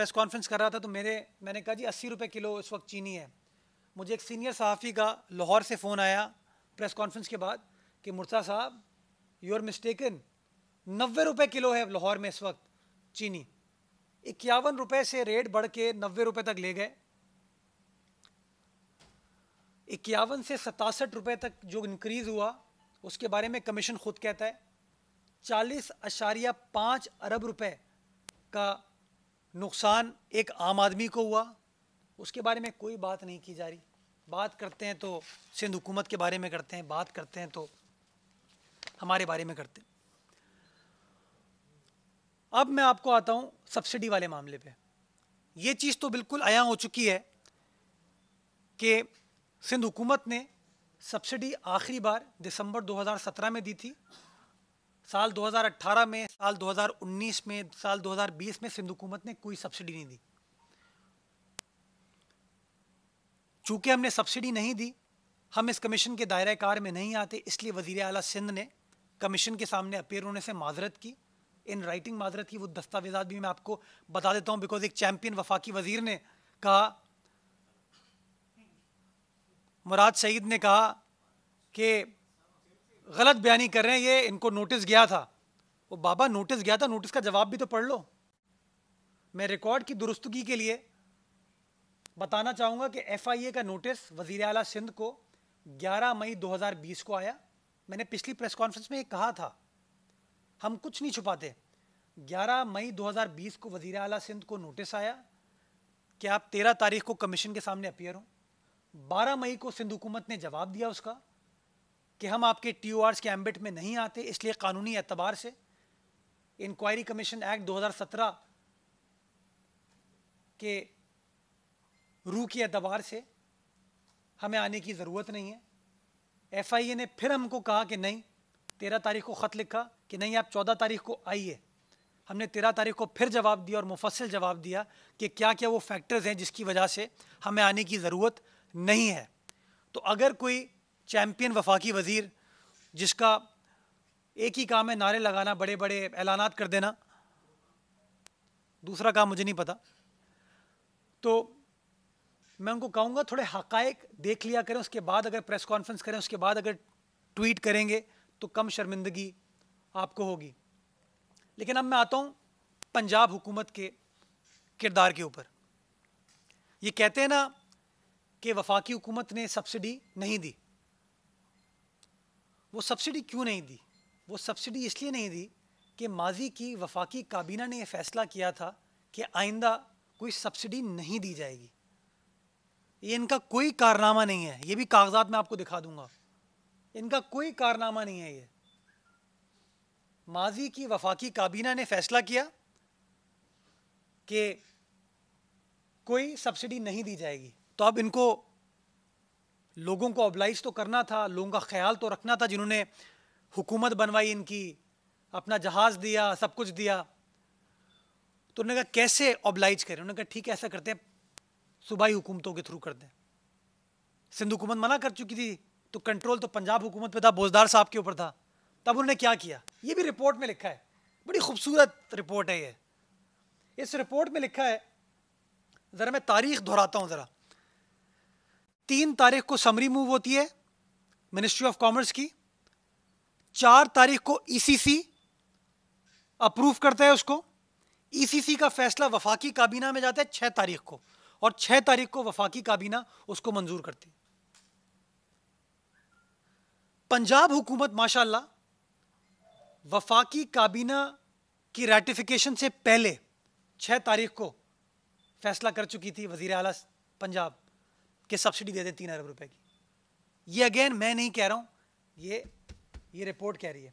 Press conference کر رہا تھا تو میں نے کہا جی 80 روپے کلو اس وقت چینی ہے. مجھے ایک سینئر صحافی کا لاہور سے فون آیا پریس کانفرنس کے بعد کہ مرتضیٰ صاحب یو آر مسٹیکن, 90 روپے کلو ہے لاہور میں اس وقت چینی. 51 روپے سے ریٹ بڑھ کے 90 روپے تک لے گئے. 51 سے 67 روپے تک جو انکریز ہوا اس کے بارے میں کمیشن خود کہتا ہے 40.5 ارب روپے کا نقصان ایک عام آدمی کو ہوا. اس کے بارے میں کوئی بات نہیں کی جا رہی. بات کرتے ہیں تو سندھ حکومت کے بارے میں کرتے ہیں, بات کرتے ہیں تو ہمارے بارے میں کرتے ہیں. اب میں آپ کو آتا ہوں سبسڈی والے معاملے پہ. یہ چیز تو بالکل عیاں ہو چکی ہے کہ سندھ حکومت نے سبسڈی آخری بار دسمبر 2017 میں دی تھی. سال 2018 میں, سال 2019 میں, سال 2020 میں سندھ حکومت نے کوئی سبسڈی نہیں دی. چونکہ ہم نے سبسڈی نہیں دی, ہم اس کمیشن کے دائرہ کار میں نہیں آتے, اس لیے وزیر اعلیٰ سندھ نے کمیشن کے سامنے اپیئر ہونے سے معذرت کی, ان رائٹنگ معذرت کی. وہ دستاویزات بھی میں آپ کو بتا دیتا ہوں, بیکاز ایک چیمپئن وفاقی وزیر نے کہا, مراد سعید نے کہا کہ غلط بیانی کر رہے ہیں یہ, ان کو نوٹس گیا تھا. وہ بابا نوٹس گیا تھا, نوٹس کا جواب بھی تو پڑھ لو. میں ریکارڈ کی درستگی کے لیے بتانا چاہوں گا کہ ایف آئی اے کا نوٹس وزیر اعلیٰ سندھ کو 11 مئی 2020 کو آیا. میں نے پچھلی پریس کانفرنس میں یہ کہا تھا, ہم کچھ نہیں چھپاتے. 11 مئی 2020 کو وزیر اعلیٰ سندھ کو نوٹس آیا کہ آپ 13 تاریخ کو کمیشن کے سامنے اپیئر ہوں. 12 مئی کو سندھ حکومت نے جواب دیا اس کا کہ ہم آپ کے ٹی او آرز کے ایمبٹ میں نہیں آتے, اس لیے قانونی اعتبار سے انکوائری کمیشن ایکٹ 2017 کے روح کے اعتبار سے ہمیں آنے کی ضرورت نہیں ہے. ایف آئی اے نے پھر ہم کو کہا کہ نہیں, 13 تاریخ کو خط لکھا کہ نہیں آپ 14 تاریخ کو آئیے. ہم نے 13 تاریخ کو پھر جواب دیا اور مفصل جواب دیا کہ کیا کیا وہ فیکٹرز ہیں جس کی وجہ سے ہمیں آنے کی ضرورت نہیں ہے. تو اگر کوئی چیمپئن وفاقی وزیر جس کا ایک ہی کام ہے نعرے لگانا, بڑے بڑے اعلانات کر دینا, دوسرا کام مجھے نہیں پتا, تو میں ان کو کہوں گا تھوڑے حقائق دیکھ لیا کریں, اس کے بعد اگر پریس کانفرنس کریں, اس کے بعد اگر ٹویٹ کریں گے تو کم شرمندگی آپ کو ہوگی. لیکن اب میں آتا ہوں پنجاب حکومت کے کردار کے اوپر. یہ کہتے ہیں نا کہ وفاقی حکومت نے سبسڈی نہیں دی. وہ سبسڈی کیوں نہیں دی؟ وہ سبسڈی اس لیے نہیں دی کہ ماضی کی وفاقی کابینہ نے یہ فیصلہ کیا تھا کہ آئندہ کوئی سبسڈی نہیں دی جائے گی. یہ ان کا کوئی کارنامہ نہیں ہے, یہ بھی کاغذات میں آپ کو دکھا دوں گا. ان کا کوئی کارنامہ نہیں ہے. یہ ماضی کی وفاقی کابینہ نے فیصلہ کیا کہ کوئی سبسڈی نہیں دی جائے گی, تو اب ان کو لوگوں کو اوبلائز تو کرنا تھا, لوگوں کا خیال تو رکھنا تھا, جنہوں نے حکومت بنوائی, ان کی اپنا جہاز دیا, سب کچھ دیا. تو انہوں نے کہا کیسے اوبلائز کریں؟ انہوں نے کہا ٹھیک ہے ایسا کرتے ہیں, صوبائی حکومتوں کے تھرو کر دیں. سندھ حکومت منع کر چکی تھی تو کنٹرول تو پنجاب حکومت پہ تھا, بوزدار صاحب کے اوپر تھا. تب انہوں نے کیا کیا, یہ بھی رپورٹ میں لکھا ہے, بڑی خوبصورت رپورٹ ہے یہ. اس رپورٹ میں لکھا ہے, ذرا میں تاریخ دہراتا ہوں ذرا. 3 تاریخ کو سمری موو ہوتی ہے منسٹری آف کامرس کی, 4 تاریخ کو ای سی سی اپروو کرتا ہے اس کو. ای سی سی کا فیصلہ وفاقی کابینہ میں جاتا ہے 6 تاریخ کو, اور 6 تاریخ کو وفاقی کابینہ اس کو منظور کرتی. پنجاب حکومت ماشاءاللہ وفاقی کابینہ کی ریٹیفیکیشن سے پہلے 6 تاریخ کو فیصلہ کر چکی تھی وزیر اعلیٰ پنجاب کہ سبسڈی دے دیں 3 ارب روپے کی. یہ اگین میں نہیں کہہ رہا ہوں, یہ رپورٹ کہہ رہی ہے.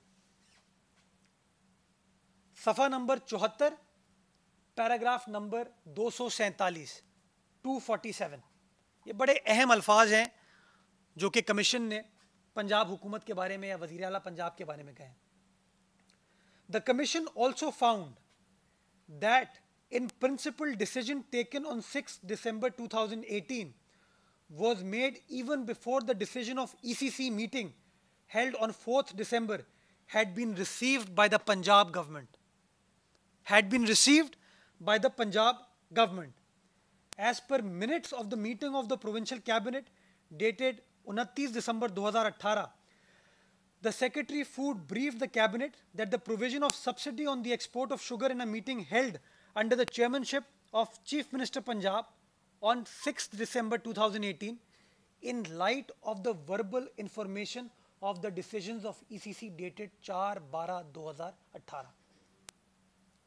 صفحہ نمبر 74, پیراگراف نمبر 247, 247. یہ بڑے اہم الفاظ ہیں جو کہ کمیشن نے پنجاب حکومت کے بارے میں یا وزیر اعلیٰ پنجاب کے بارے میں کہے. The commission also found that in principle decision taken on 6 December 2018 was made even before the decision of ECC meeting held on 4th December had been received by the Punjab government. Had been received by the Punjab government. As per minutes of the meeting of the provincial cabinet dated 29 December 2018, the Secretary Food briefed the cabinet that the provision of subsidy on the export of sugar in a meeting held under the chairmanship of Chief Minister Punjab on 6th December 2018 in light of the verbal information of the decisions of ECC dated 4/12/2018.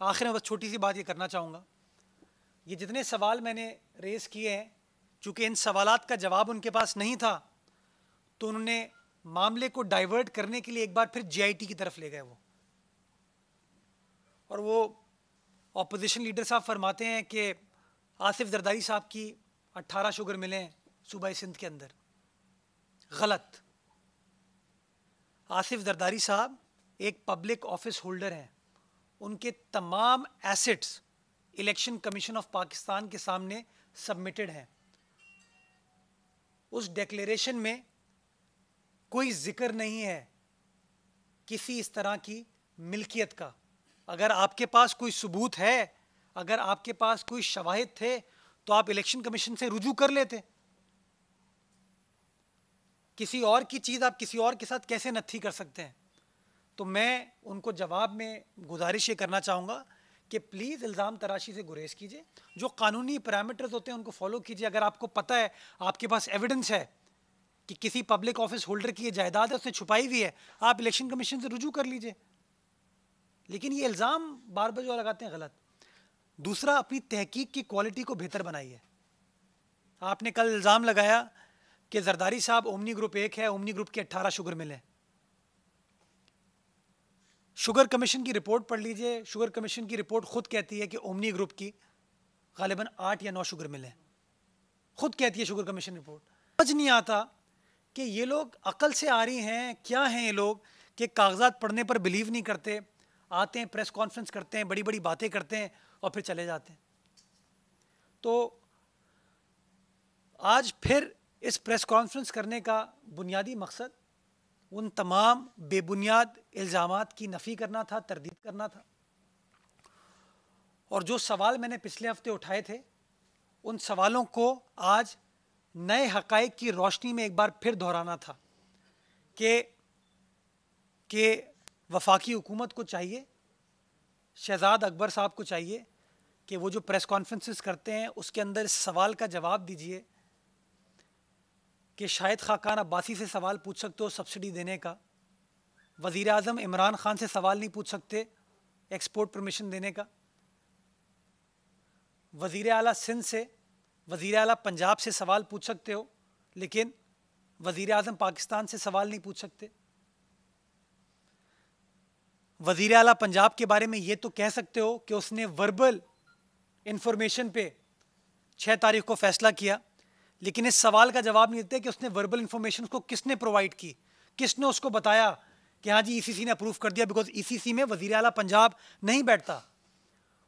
آخر میں بس چھوٹی سی بات یہ کرنا چاہوں گا, یہ جتنے سوال میں نے ریز کیے ہیں, چونکہ ان سوالات کا جواب ان کے پاس نہیں تھا تو انہوں نے معاملے کو ڈائیورٹ کرنے کے لیے ایک بار پھر جے آئی ٹی کی طرف لے گئے اور وہ اپوزیشن لیڈر صاحب فرماتے ہیں کہ آصف زرداری صاحب کی 18 شوگر ملیں صوبہ سندھ کے اندر. غلط. آصف زرداری صاحب ایک پبلک آفس ہولڈر ہیں, ان کے تمام assets election commission of Pakistan کے سامنے سبمٹڈ ہیں. اس ڈیکلیریشن میں کوئی ذکر نہیں ہے کسی اس طرح کی ملکیت کا. اگر آپ کے پاس کوئی ثبوت ہے, اگر آپ کے پاس کوئی شواہد تھے تو آپ الیکشن کمیشن سے رجوع کر لیتے. کسی اور کی چیز آپ کسی اور کے ساتھ کیسے نتھی کر سکتے ہیں؟ تو میں ان کو جواب میں گزارش یہ کرنا چاہوں گا کہ پلیز الزام تراشی سے گریز کیجئے, جو قانونی پیرامیٹرز ہوتے ہیں ان کو فالو کیجئے. اگر آپ کو پتہ ہے, آپ کے پاس ایویڈنس ہے کہ کسی پبلک آفس ہولڈر کی یہ جائیداد ہے, اس نے چھپائی ہوئی ہے, آپ الیکشن کمیشن سے رجوع کر لیجئے. لیکن یہ الزام بار بار جو لگاتے ہیں غلط. دوسرا, اپنی تحقیق کی کوالٹی کو بہتر بنائیے. آپ نے کل الزام لگایا کہ زرداری صاحب اومنی گروپ 1 ہے, اومنی گروپ کے 18 شوگر مل ہیں. شوگر کمیشن کی رپورٹ پڑھ لیجئے. شوگر کمیشن کی رپورٹ خود کہتی ہے کہ اومنی گروپ کی غالباً 8 یا 9 شوگر مل ہیں. خود کہتی ہے شوگر کمیشن رپورٹ. سمجھ نہیں آتا کہ یہ لوگ عقل سے آ رہی ہیں کیا ہیں یہ لوگ, کہ کاغذات پڑھنے پر بلیو نہیں کرتے, آتے ہیں پریس کانفرنس کرتے ہیں, بڑی بڑی باتیں کرتے ہیں اور پھر چلے جاتے ہیں. تو آج پھر اس پریس کانفرنس کرنے کا بنیادی مقصد ان تمام بے بنیاد الزامات کی نفی کرنا تھا, تردید کرنا تھا. اور جو سوال میں نے پچھلے ہفتے اٹھائے تھے, ان سوالوں کو آج نئے حقائق کی روشنی میں ایک بار پھر دہرانا تھا کہ وفاقی حکومت کو چاہیے, شہزاد اکبر صاحب کو چاہیے کہ وہ جو پریس کانفرنسز کرتے ہیں اس کے اندر اس سوال کا جواب دیجئے کہ شاہد خاقان عباسی سے سوال پوچھ سکتے ہو سبسڈی دینے کا, وزیر اعظم عمران خان سے سوال نہیں پوچھ سکتے ایکسپورٹ پرمیشن دینے کا, وزیر اعلیٰ سندھ سے, وزیر اعلیٰ پنجاب سے سوال پوچھ سکتے ہو لیکن وزیر اعظم پاکستان سے سوال نہیں پوچھ سکتے. وزیر اعلیٰ پنجاب کے بارے میں یہ تو کہہ سکتے ہو کہ اس نے وربل انفارمیشن پہ 6 تاریخ کو فیصلہ کیا, لیکن اس سوال کا جواب نہیں دیتے کہ اس نے وربل انفارمیشن کو کس نے پرووائڈ کی, کس نے اس کو بتایا کہ ہاں جی ای سی سی نے اپروو کر دیا, بیکاز ای سی سی میں وزیر اعلیٰ پنجاب نہیں بیٹھتا,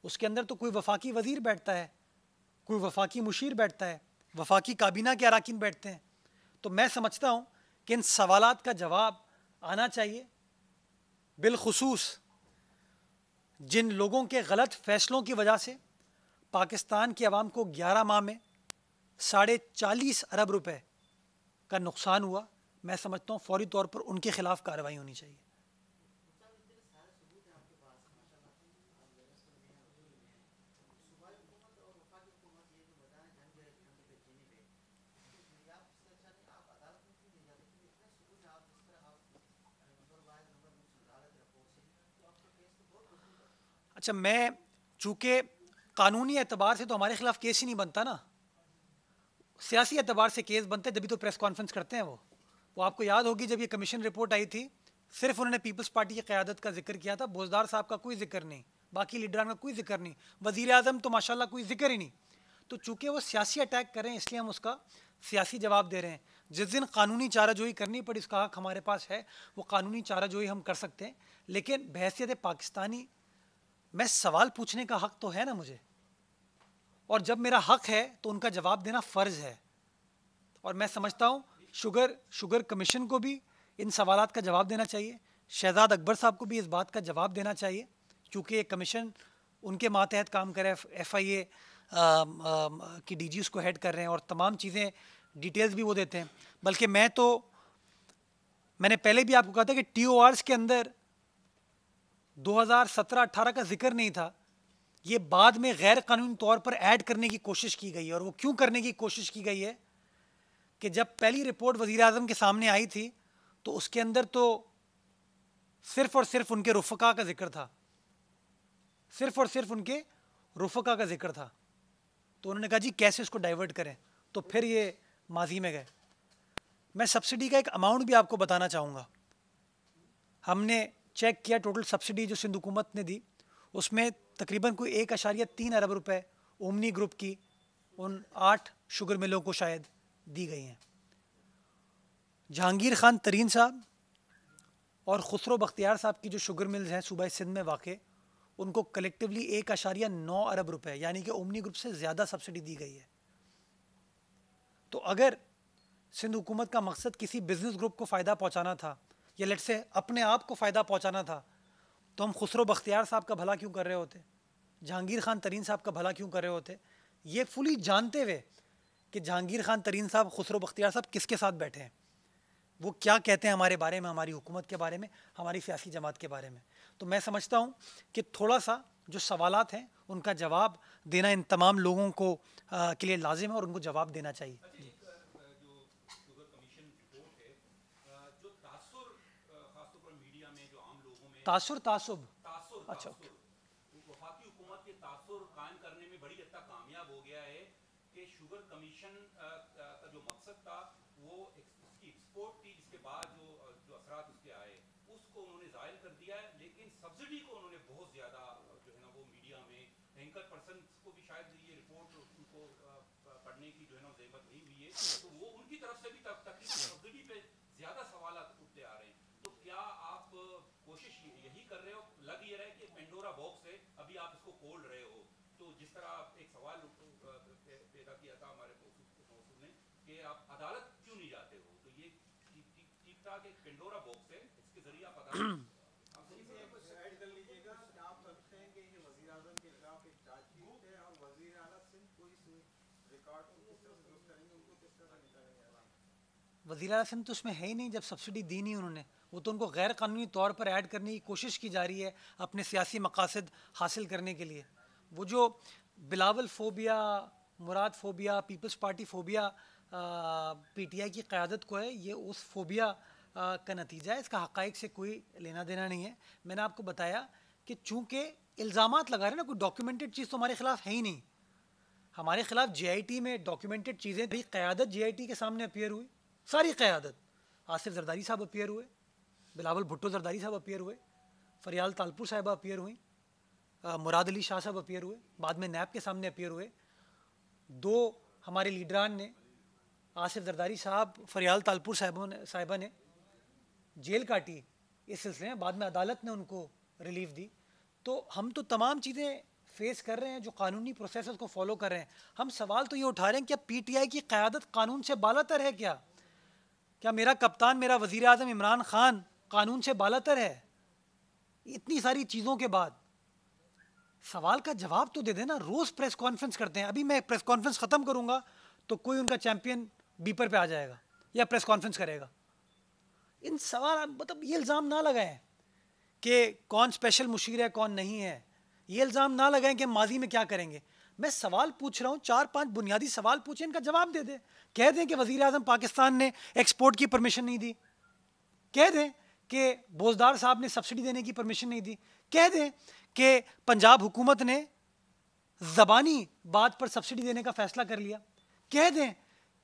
اس کے اندر تو کوئی وفاقی وزیر بیٹھتا ہے, کوئی وفاقی مشیر بیٹھتا ہے, وفاقی کابینہ کے اراکین بیٹھتے ہیں. تو میں سمجھتا ہوں کہ ان سوالات کا جواب آنا چاہیے, بالخصوص جن لوگوں کے غلط فیصلوں کی وجہ سے پاکستان کی عوام کو 11 ماہ میں 40.5 ارب روپے کا نقصان ہوا. میں سمجھتا ہوں فوری طور پر ان کے خلاف کارروائی ہونی چاہیے. اچھا, میں چونکہ قانونی اعتبار سے تو ہمارے خلاف کیس ہی نہیں بنتا نا, سیاسی اعتبار سے کیس بنتے جبھی تو پریس کانفرنس کرتے ہیں. وہ آپ کو یاد ہوگی جب یہ کمیشن رپورٹ آئی تھی, صرف انہوں نے پیپلز پارٹی کی قیادت کا ذکر کیا تھا, بوزدار صاحب کا کوئی ذکر نہیں, باقی لیڈران کا کوئی ذکر نہیں, وزیر اعظم تو ماشاءاللہ کوئی ذکر ہی نہیں. تو چونکہ وہ سیاسی اٹیک کر رہے ہیں اس لیے ہم اس کا سیاسی جواب دے رہے ہیں. جس دن قانونی چارہ جوئی کرنی پڑی اس کا حق ہمارے پاس ہے, وہ قانونی چارہ جوئی ہم کر سکتے ہیں. لیکن بحیثیت پاکستانی میں سوال پوچھنے کا حق تو ہے نا مجھے, اور جب میرا حق ہے تو ان کا جواب دینا فرض ہے. اور میں سمجھتا ہوں شوگر کمیشن کو بھی ان سوالات کا جواب دینا چاہیے, شہزاد اکبر صاحب کو بھی اس بات کا جواب دینا چاہیے, کیونکہ یہ کمیشن ان کے ماتحت کام کرے, ایف آئی اے کی ڈی جی اس کو ہیڈ کر رہے ہیں, اور تمام چیزیں ڈیٹیلز بھی وہ دیتے ہیں. بلکہ میں نے پہلے بھی آپ کو کہا تھا کہ ٹی او آرز کے اندر 2017-18 کا ذکر نہیں تھا, یہ بعد میں غیر قانونی طور پر ایڈ کرنے کی کوشش کی گئی ہے. اور وہ کیوں کرنے کی کوشش کی گئی ہے کہ جب پہلی رپورٹ وزیر اعظم کے سامنے آئی تھی تو اس کے اندر تو صرف اور صرف ان کے رفقا کا ذکر تھا, صرف اور صرف ان کے رفقا کا ذکر تھا. تو انہوں نے کہا جی کیسے اس کو ڈائیورٹ کریں, تو پھر یہ ماضی میں گئے. میں سبسڈی کا ایک اماؤنٹ بھی آپ کو بتانا چاہوں گا. ہم نے چیک کیا ٹوٹل سبسڈی جو سندھ حکومت نے دی, اس میں تقریباً کوئی 1.3 ارب روپے اومنی گروپ کی ان 8 شوگر ملوں کو شاید دی گئی ہیں. جہانگیر خان ترین صاحب اور خسرو بختیار صاحب کی جو شوگر ملز ہیں صوبہ سندھ میں واقع, ان کو کلیکٹیولی 1.9 ارب روپے یعنی کہ اومنی گروپ سے زیادہ سبسڈی دی گئی ہے. تو اگر سندھ حکومت کا مقصد کسی بزنس گروپ کو فائدہ پہنچانا تھا یا لیٹ سے اپنے آپ کو فائدہ پہنچانا تھا, تو ہم خسرو بختیار صاحب کا بھلا کیوں کر رہے ہوتے, جہانگیر خان ترین صاحب کا بھلا کیوں کر رہے ہوتے, یہ فلی جانتے ہوئے کہ جہانگیر خان ترین صاحب, خسرو بختیار صاحب کس کے ساتھ بیٹھے ہیں, وہ کیا کہتے ہیں ہمارے بارے میں, ہماری حکومت کے بارے میں, ہماری سیاسی جماعت کے بارے میں. تو میں سمجھتا ہوں کہ تھوڑا سا جو سوالات ہیں ان کا جواب دینا ان تمام لوگوں کو کے لیے لازم ہے اور ان کو جواب دینا چاہیے. تاثر تعصب, اچھا وفاقی حکومت کے تاثر قائم کرنے میں بڑی حد تک کامیاب ہو گیا ہے کہ شوگر کمیشن کا جو مقصد تھا وہ اس کی ایکسپورٹ تھی, جس کے بعد جو اثرات اس کے آئے اس کو انہوں نے ظاہر کر دیا ہے. لیکن سبسڈی کو انہوں نے بہت زیادہ جو ہے نا وہ میڈیا میں اینکر پرسن کو بھی شاید یہ رپورٹ ان کو پڑھنے کی جو ہے نا ضرورت نہیں ہوئی ہے, تو وہ ان کی طرف سے بھی تقریباً سبسڈی پہ زیادہ سوالات اٹھتے آ رہے ہیں. تو کیا آپ کوشش یہی کر رہے ہو, لگ یہ رہا ہے کہ پینڈورا باکس ہے, ابھی آپ اس کو کھول رہے ہو, تو جس طرح ایک سوال پیدا کیا تھا ہمارے موصوف نے کہ آپ عدالت کیوں نہیں جاتے ہو, تو یہ ٹھیک ٹھاک ایک پینڈورا باکس ہے, اس کے ذریعے آپ عدالت ایڈ کر لیجیے گا. آپ سمجھتے ہیں کہ یہ وزیر اعظم کے خلاف ایک چارج شیٹ ہے اور وزیر اعلیٰ سندھ کو اس ریکارڈ کو کس طرح سے درست کریں گے, ان کو کس طرح سے نکالیں گے عوام. وزیر اعلیٰ سندھ تو اس میں ہے ہی نہیں جب سبسڈی دی نہیں انہوں نے, وہ تو ان کو غیر قانونی طور پر ایڈ کرنے کی کوشش کی جا رہی ہے اپنے سیاسی مقاصد حاصل کرنے کے لیے. وہ جو Bilawal phobia, Murad phobia, Peoples Party phobia PTI کی قیادت کو ہے, یہ اس فوبیا کا نتیجہ ہے, اس کا حقائق سے کوئی لینا دینا نہیں ہے. میں نے آپ کو بتایا کہ چونکہ الزامات لگا رہے ہیں نا, کوئی ڈاکیومنٹڈ چیز تو ہمارے خلاف ہے ہی نہیں. ہمارے خلاف جے آئی ٹی میں ڈاکیومنٹڈ چیزیں, قیادت جے آئی ٹی کے سامنے اپیئر ہوئی, ساری قیادت, آصف زرداری صاحب اپیئر ہوئے, بلاول بھٹو زرداری صاحب اپیئر ہوئے, فریال تالپور صاحبہ اپیئر ہوئیں, مراد علی شاہ صاحب اپیئر ہوئے, بعد میں نیب کے سامنے اپیئر ہوئے. 2 ہمارے لیڈران نے, آصف زرداری صاحب, فریال تالپور صاحبہ نے جیل کاٹی اس سلسلے میں, بعد میں عدالت نے ان کو ریلیف دی. تو ہم تو تمام چیزیں فیس کر رہے ہیں, جو قانونی پروسیسز کو فالو کر رہے ہیں. ہم سوال تو یہ اٹھا رہے ہیں کہ پی ٹی آئی کی قیادت قانون سے بالاتر ہے کیا؟ کیا میرا کپتان, میرا وزیر اعظم عمران خان قانون سے بالاتر ہے؟ اتنی ساری چیزوں کے بعد سوال کا جواب تو دے دینا. روز پریس کانفرنس کرتے ہیں, ابھی میں پریس کانفرنس ختم کروں گا تو کوئی ان کا چیمپئن بیپر پہ آ جائے گا یا پریس کانفرنس کرے گا. ان سوال مطلب یہ الزام نہ لگائیں کہ کون اسپیشل مشیر ہے کون نہیں ہے, یہ الزام نہ لگائیں کہ ماضی میں کیا کریں گے. میں سوال پوچھ رہا ہوں, 4-5 بنیادی سوال پوچھیں, ان کا جواب دے دیں. کہہ دیں کہ وزیر اعظم پاکستان نے ایکسپورٹ کی پرمیشن نہیں دی, کہہ دیں کہ بوزدار صاحب نے سبسڈی دینے کی پرمیشن نہیں دی, کہہ دیں کہ پنجاب حکومت نے زبانی بات پر سبسڈی دینے کا فیصلہ کر لیا, کہہ دیں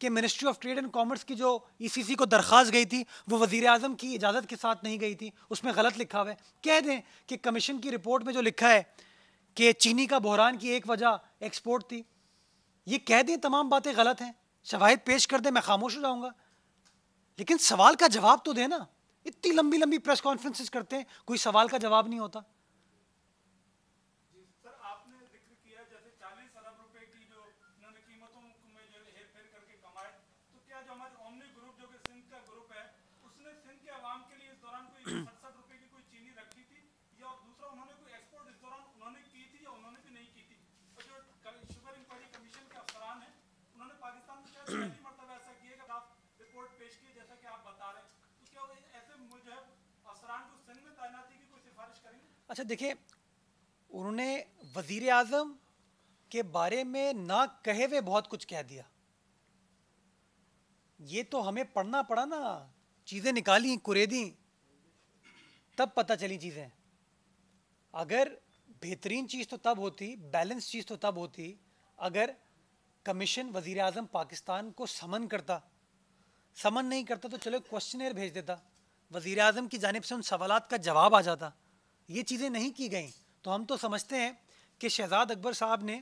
کہ ministry of trade and commerce کی جو ای سی سی کو درخواست گئی تھی وہ وزیر اعظم کی اجازت کے ساتھ نہیں گئی تھی, اس میں غلط لکھا ہوا ہے. کہہ دیں کہ کمیشن کی رپورٹ میں جو لکھا ہے کہ چینی کا بحران کی ایک وجہ ایکسپورٹ تھی, یہ کہہ دیں تمام باتیں غلط ہیں, شواہد پیش کر دیں, میں خاموش ہو جاؤں گا. لیکن سوال کا جواب تو دینا. اتنی لمبی لمبی پریس کانفرنسز کرتے ہیں, کوئی سوال کا جواب نہیں ہوتا. سر آپ نے ذکر کیا جیسے 40 ارب روپے کی جو انہوں نے قیمتوں میں جو ہیر پھیر کر کے کمائے, تو کیا جو ہمارے اومنی گروپ جو کہ سندھ کا گروپ ہے, اس نے سندھ کے عوام کے لیے اس دوران کوئی 67 روپے کی کوئی چینی رکھی تھی, یا دوسرا انہوں نے کوئی ایکسپورٹ اس دوران انہوں نے کی تھی یا انہوں نے بھی نہیں کی تھی؟ اور جو شوگر انکوائری کمیشن کے افسران ہیں, انہوں نے پاکستان میں شاید پہلی مرتبہ ایسا کیا کہ آپ رپورٹ پیش کی جیسا کہ آپ بتا رہے ہیں, تو کیا وہ ایسے مجہب افسران کو سندھ میں تعیناتی کی کوئی سفارش کریں گے؟ اچھا دیکھیں, انہوں نے وزیر اعظم کے بارے میں نہ کہے ہوئے بہت کچھ کہہ دیا. یہ تو ہمیں پڑھنا پڑا نا, چیزیں نکالی, کریدیں, تب پتہ چلی چیزیں. اگر بہترین چیز تو تب ہوتی, بیلنس چیز تو تب ہوتی اگر کمیشن وزیر اعظم پاکستان کو سمن کرتا. سمن نہیں کرتا تو چلو کوشچنئر بھیج دیتا, وزیر اعظم کی جانب سے ان سوالات کا جواب آ جاتا. یہ چیزیں نہیں کی گئیں تو ہم تو سمجھتے ہیں کہ شہزاد اکبر صاحب نے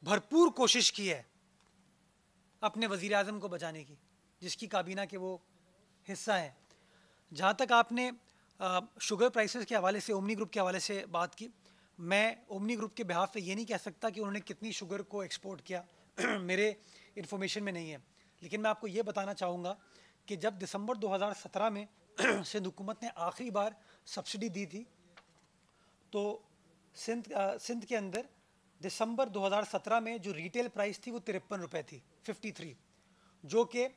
بھرپور کوشش کی ہے اپنے وزیر اعظم کو بچانے کی, جس کی کابینہ کے وہ حصہ ہیں. جہاں تک آپ نے شوگر پرائسز کے حوالے سے اومنی گروپ کے حوالے سے بات کی, میں اومنی گروپ کے بہاف پہ یہ نہیں کہہ سکتا کہ انہوں نے کتنی شوگر کو ایکسپورٹ کیا, میرے انفارمیشن میں نہیں ہے. لیکن میں آپ کو یہ بتانا چاہوں گا کہ جب دسمبر 2017 میں سندھ حکومت نے آخری بار سبسڈی دی تھی تو سندھ کے اندر دسمبر 2017 میں جو ریٹیل پرائس تھی وہ 53 روپے تھی, 53, جو کہ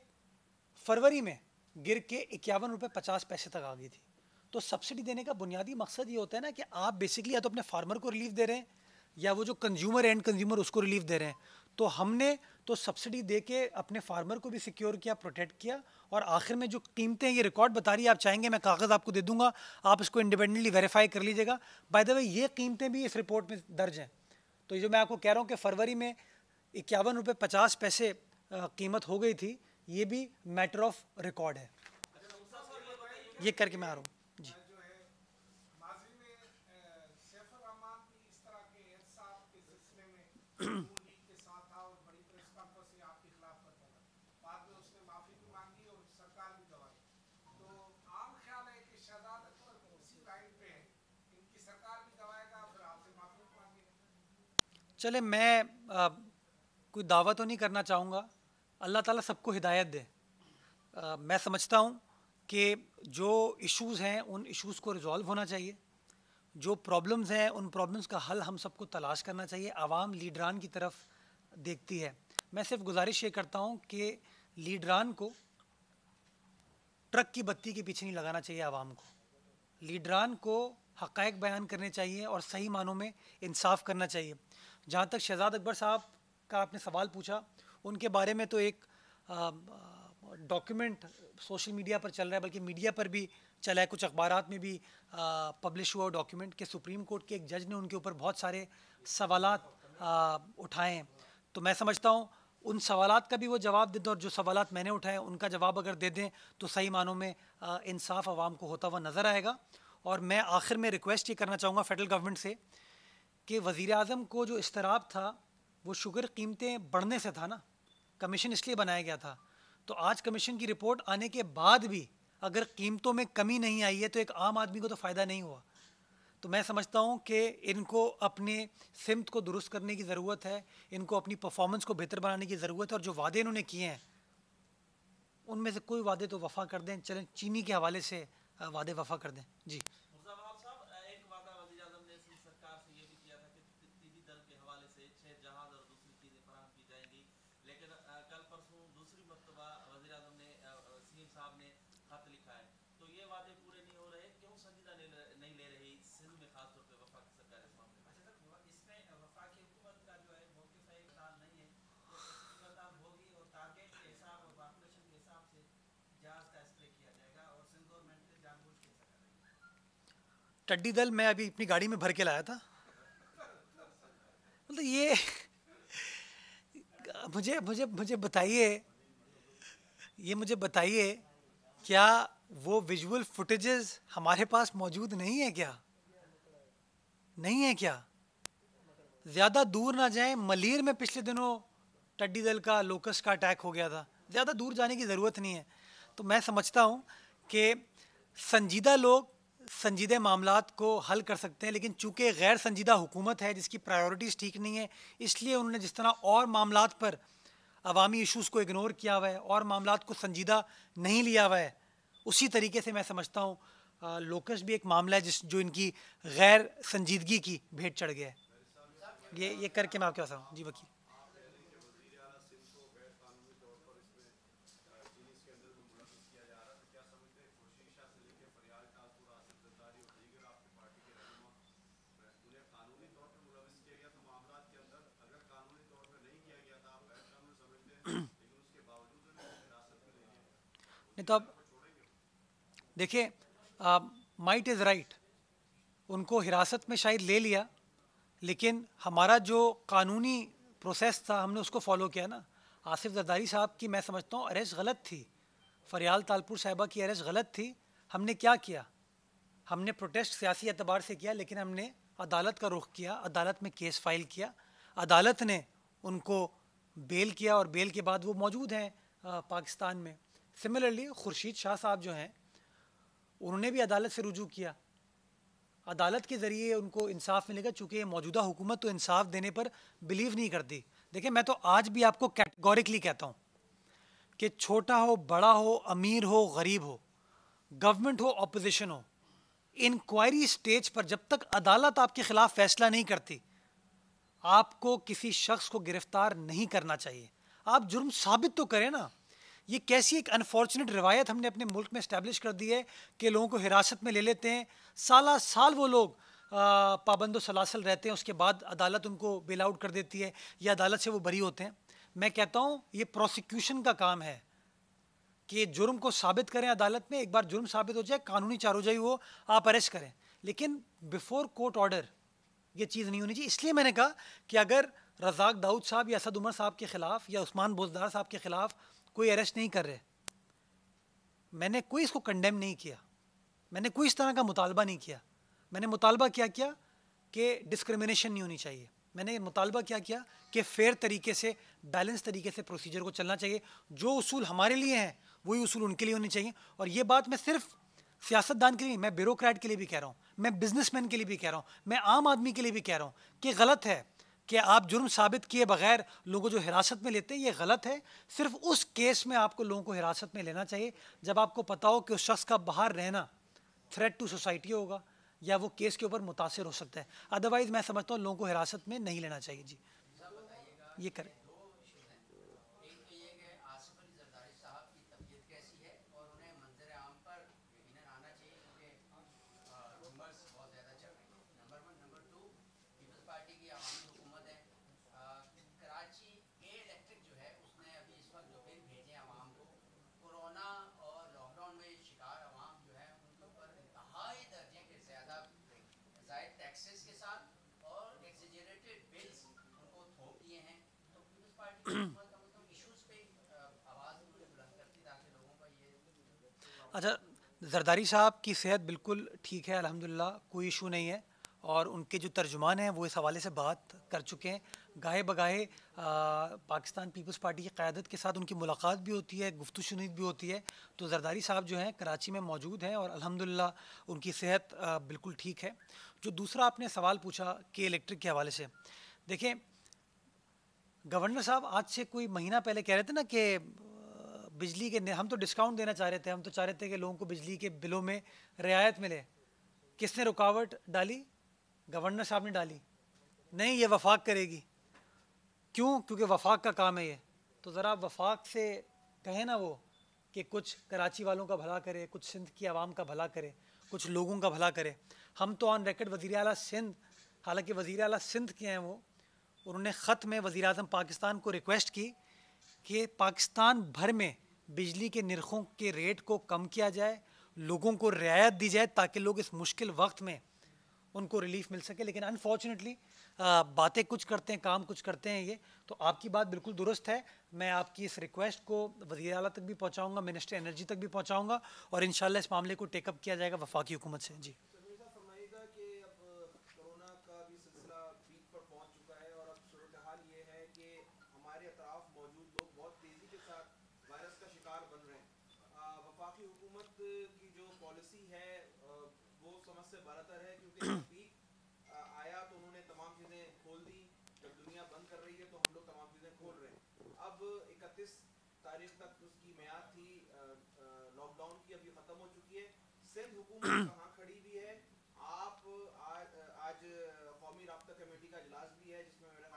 فروری میں گر کے 51 روپے 50 پیسے تک آ گئی تھی. تو سبسڈی دینے کا بنیادی مقصد یہ ہوتا ہے نا کہ آپ بیسکلی یا تو اپنے فارمر کو ریلیف دے رہے ہیں یا وہ جو کنزیومر اینڈ کنزیومر اس کو ریلیف دے رہے ہیں. تو ہم نے تو سبسڈی دے کے اپنے فارمر کو بھی سیکیور کیا, پروٹیکٹ کیا, اور آخر میں جو قیمتیں یہ ریکارڈ بتا رہی ہے, آپ چاہیں گے میں کاغذ آپ کو دے دوں گا, آپ اس کو انڈیپینڈنٹلی ویریفائی کر لیجیے گا. بائی دا وے یہ قیمتیں بھی اس رپورٹ میں درج ہیں. تو یہ جو میں آپ کو کہہ رہا ہوں کہ فروری میں 51 روپے 50 پیسے قیمت ہو گئی تھی, یہ بھی میٹر آف ریکارڈ ہے. یہ کر کے میں آ رہا ہوں. جی جو ہے ماضی میں سیف الرحمان بھی اس طرح کے احتساب کے سلسلے میں نون لیگ کے ساتھ تھا اور بڑی پریس کانفرنس آپ کے خلاف کرتا تھا. بعد میں اس نے معافی بھی مانگی اور سرکار بھی دبائی. تو عام خیال ہے کہ شہزاد اکبر اسی لائن پہ ہیں, ان کی سرکار بھی دبائے گا پھر آپ سے معافی بھی مانگے گا. چلے, میں کوئی دعویٰ تو نہیں کرنا چاہوں گا, اللہ تعالیٰ سب کو ہدایت دے. میں سمجھتا ہوں کہ جو ایشوز ہیں ان ایشوز کو ریزالو ہونا چاہیے, جو پرابلمز ہیں ان پرابلمز کا حل ہم سب کو تلاش کرنا چاہیے. عوام لیڈران کی طرف دیکھتی ہے. میں صرف گزارش یہ کرتا ہوں کہ لیڈران کو ٹرک کی بتی کے پیچھے نہیں لگانا چاہیے. عوام کو, لیڈران کو حقائق بیان کرنے چاہیے اور صحیح معنوں میں انصاف کرنا چاہیے. جہاں تک شہزاد اکبر صاحب کا آپ نے سوال پوچھا, ان کے بارے میں تو ایک ڈاکیومنٹ سوشل میڈیا پر چل رہا ہے, بلکہ میڈیا پر بھی چلا ہے, کچھ اخبارات میں بھی پبلش ہوا ڈاکیومنٹ کہ سپریم کورٹ کے ایک جج نے ان کے اوپر بہت سارے سوالات اٹھائے ہیں. تو میں سمجھتا ہوں ان سوالات کا بھی وہ جواب دے دیں, اور جو سوالات میں نے اٹھائے ان کا جواب اگر دے دیں تو صحیح معنوں میں انصاف عوام کو ہوتا ہوا نظر آئے گا. اور میں آخر میں ریکویسٹ یہ کرنا چاہوں گا فیڈرل گورنمنٹ سے کہ وزیر اعظم کو جو اضطراب تھا وہ شوگر قیمتیں بڑھنے سے تھا نا, کمیشن اس لیے بنایا گیا تھا. تو آج کمیشن کی رپورٹ آنے کے بعد بھی اگر قیمتوں میں کمی نہیں آئی ہے تو ایک عام آدمی کو تو فائدہ نہیں ہوا. تو میں سمجھتا ہوں کہ ان کو اپنے سمت کو درست کرنے کی ضرورت ہے, ان کو اپنی پرفارمنس کو بہتر بنانے کی ضرورت ہے, اور جو وعدے انہوں نے کیے ہیں ان میں سے کوئی وعدے تو وفا کر دیں. چلیں چینی کے حوالے سے وعدے وفا کر دیں. جی مرزا وہاب صاحب, ایک وعدہ وزیر اعظم نے سندھ سرکار سے یہ بھی کیا تھا کہ تیزی دل کے حوالے سے 6 جہاز اور دوسری چیزیں فراہم کی جائیں گی, لیکن کل پرسوں دوسری مرتبہ وزیر اعظم نے سی ایم صاحب نے خط لکھا ہے, تو یہ وعدے پورے نہیں ہو رہے, کیوں سنجیدہ نہیں لے رہی سندھ میں خاص طور پہ وفاقی سرکار اس معاملے میں؟ اچھا سر, اس میں وفاقی حکومت کا جو ہے موقف ہے خیال نہیں ہے, تو استقبال ہوگی اور ٹارگیٹ کے حساب اور پاپولیشن کے حساب سے جہاز کا اسپرے کیا جائے گا, اور سندھ گورنمنٹ جان بوجھ کے ایسا کر رہی ہے. ٹڈی دل میں ابھی اپنی گاڑی میں بھر کے لایا تھا. مطلب یہ مجھے بتائیے کیا وہ ویژول فوٹیجز ہمارے پاس موجود نہیں ہے کیا؟ نہیں ہے کیا؟ زیادہ دور نہ جائیں, ملیر میں پچھلے دنوں ٹڈی دل کا لوکس کا اٹیک ہو گیا تھا. زیادہ دور جانے کی ضرورت نہیں ہے. تو میں سمجھتا ہوں کہ سنجیدہ لوگ سنجیدہ معاملات کو حل کر سکتے ہیں, لیکن چونکہ غیر سنجیدہ حکومت ہے جس کی پرائیورٹیز ٹھیک نہیں ہے, اس لیے انہوں نے جس طرح اور معاملات پر عوامی ایشوز کو اگنور کیا ہوا ہے اور معاملات کو سنجیدہ نہیں لیا ہوا ہے, اسی طریقے سے میں سمجھتا ہوں لوکس بھی ایک معاملہ ہے جو ان کی غیر سنجیدگی کی بھیٹ چڑھ گیا ہے. یہ کر کے میں آپ کے پاس آؤں. جی وکیل. نہیں تو اب دیکھیں, مائٹ از رائٹ, ان کو حراست میں شاید لے لیا، لیکن ہمارا جو قانونی پروسیس تھا ہم نے اس کو فالو کیا نا. آصف زرداری صاحب کی میں سمجھتا ہوں اریسٹ غلط تھی، فریال تالپور صاحبہ کی اریسٹ غلط تھی. ہم نے کیا کیا؟ ہم نے پروٹیسٹ سیاسی اعتبار سے کیا، لیکن ہم نے عدالت کا رخ کیا، عدالت میں کیس فائل کیا، عدالت نے ان کو بیل کیا، اور بیل کے بعد وہ موجود ہیں پاکستان میں. سملرلی خورشید شاہ صاحب جو ہیں انہوں نے بھی عدالت سے رجوع کیا، عدالت کے ذریعے ان کو انصاف ملے گا، چونکہ یہ موجودہ حکومت تو انصاف دینے پر بلیو نہیں کرتی. دیکھیں میں تو آج بھی آپ کو کیٹیگوریکلی کہتا ہوں کہ چھوٹا ہو بڑا ہو امیر ہو غریب ہو گورنمنٹ ہو اپوزیشن ہو، انکوائری سٹیج پر جب تک عدالت آپ کے خلاف فیصلہ نہیں کرتی آپ کو کسی شخص کو گرفتار نہیں کرنا چاہیے. آپ جرم ثابت تو کریں نا. یہ کیسی ایک انفارچونیٹ روایت ہم نے اپنے ملک میں اسٹیبلش کر دی ہے کہ لوگوں کو حراست میں لے لیتے ہیں، سالہ سال وہ لوگ پابند و سلاسل رہتے ہیں، اس کے بعد عدالت ان کو بیل آؤٹ کر دیتی ہے یا عدالت سے وہ بری ہوتے ہیں. میں کہتا ہوں یہ پروسیکیوشن کا کام ہے کہ جرم کو ثابت کریں عدالت میں. ایک بار جرم ثابت ہو جائے، قانونی چارجائی ہو، آپ اریسٹ کریں، لیکن بیفور کورٹ آرڈر یہ چیز نہیں ہونی چاہیے. اس لیے میں نے کہا کہ اگر رزاق داؤد صاحب یا اسد عمر صاحب کے خلاف یا عثمان بوزدار صاحب کے خلاف کوئی اریسٹ نہیں کر رہے، میں نے کوئی اس کو کنڈیم نہیں کیا، میں نے کوئی اس طرح کا مطالبہ نہیں کیا. میں نے مطالبہ کیا کہ ڈسکرمنیشن نہیں ہونی چاہیے. میں نے مطالبہ کیا کہ فیئر طریقے سے بیلنس طریقے سے پروسیجر کو چلنا چاہیے. جو اصول ہمارے لیے ہیں وہی اصول ان کے لیے ہونے چاہیے. اور یہ بات میں صرف سیاست دان کے لیے، میں بیوروکریٹ کے لیے بھی کہہ رہا ہوں، میں بزنس مین کے لیے بھی کہہ رہا ہوں، میں عام آدمی کے لیے بھی کہہ رہا ہوں کہ غلط ہے کہ آپ جرم ثابت کیے بغیر لوگوں کو جو حراست میں لیتے ہیں، یہ غلط ہے. صرف اس کیس میں آپ کو لوگوں کو حراست میں لینا چاہیے جب آپ کو پتا ہو کہ اس شخص کا باہر رہنا تھریٹ ٹو سوسائٹی ہوگا یا وہ کیس کے اوپر متاثر ہو سکتا ہے. ادروائز میں سمجھتا ہوں لوگوں کو حراست میں نہیں لینا چاہیے. جی یہ کریں. ایک تو یہ کہ آصف علی زرداری صاحب کی طبیعت کیسی ہے اور انہیں منظر عام پر یقیناً آنا چاہیے کیونکہ رومرز بہت زیادہ چل رہے ہیں. نمبر 1. نمبر 2، پیپلز پارٹی کی عوامی حکومت ہے. کراچی اے الیکٹرک جو ہے اس نے ابھی اس وقت جو بل بھیجے ہیں عوام کو، کورونا اور لاک ڈاؤن میں شکار عوام جو ہے ان کے اوپر انتہائی درجے کے زیادہ زائد ٹیکسز کے ساتھ اور ایکسیجریٹڈ بلز ان کو تھوپ دیے ہیں. تو پیپلز پارٹی کی حکومت اچھا، زرداری صاحب کی صحت بالکل ٹھیک ہے الحمدللہ، کوئی ایشو نہیں ہے، اور ان کے جو ترجمان ہیں وہ اس حوالے سے بات کر چکے ہیں. گاہے بگاہے پاکستان پیپلز پارٹی کی قیادت کے ساتھ ان کی ملاقات بھی ہوتی ہے، گفت و شنید بھی ہوتی ہے. تو زرداری صاحب جو ہیں کراچی میں موجود ہیں اور الحمدللہ ان کی صحت بالکل ٹھیک ہے. جو دوسرا آپ نے سوال پوچھا کہ الیکٹرک کے حوالے سے، دیکھیں گورنر صاحب آج سے کوئی مہینہ پہلے کہہ رہے تھے نا کہ بجلی کے ہم تو ڈسکاؤنٹ دینا چاہ رہے تھے، ہم تو چاہ رہے تھے کہ لوگوں کو بجلی کے بلوں میں رعایت ملے. کس نے رکاوٹ ڈالی؟ گورنر صاحب نے ڈالی. نہیں، یہ وفاق کرے گی. کیوں؟ کیونکہ وفاق کا کام ہے یہ. تو ذرا وفاق سے کہیں نا وہ کہ کچھ کراچی والوں کا بھلا کرے، کچھ سندھ کی عوام کا بھلا کرے، کچھ لوگوں کا بھلا کرے. ہم تو آن ریکڈ وزیر اعلیٰ سندھ، حالانکہ وزیر اعلیٰ سندھ کے ہیں وہ، انہوں نے خط میں وزیر اعظم پاکستان کو ریکویسٹ کی کہ پاکستان بھر میں بجلی کے نرخوں کے ریٹ کو کم کیا جائے، لوگوں کو رعایت دی جائے تاکہ لوگ اس مشکل وقت میں ان کو ریلیف مل سکے. لیکن انفارچونیٹلی باتیں کچھ کرتے ہیں، کام کچھ کرتے ہیں. یہ تو آپ کی بات بالکل درست ہے. میں آپ کی اس ریکویسٹ کو وزیر اعلیٰ تک بھی پہنچاؤں گا، منسٹر انرجی تک بھی پہنچاؤں گا، اور انشاءاللہ اس معاملے کو ٹیک اپ کیا جائے گا وفاقی حکومت سے. جی فرمائیے گا کہ اب کورونا کا بھی سلسلہ پیک پر پہنچ چکا ہے اور اب صورتحال یہ ہے کہ ہمارے اطراف موجود لوگ بہت تیزی کے ساتھ وائرس کا شکار بن رہے ہیں. وفاقی حکومت کی جو پالیسی ہے وہ سمجھ سے بالاتر ہے، کیونکہ جب پیک آیا تو انہوں نے تمام چیزیں کھول دی. جب دنیا بند کر رہی ہے تو ہم لوگ تمام چیزیں کھول رہے ہیں. اب 31 تاریخ تک اس کی میعاد تھی لاک ڈاؤن کی، ابھی ختم ہو چکی ہے. سندھ حکومت کہاں کھڑی بھی ہے؟ آپ آج قومی رابطہ کمیٹی کا اجلاس بھی ہے جس میں میرا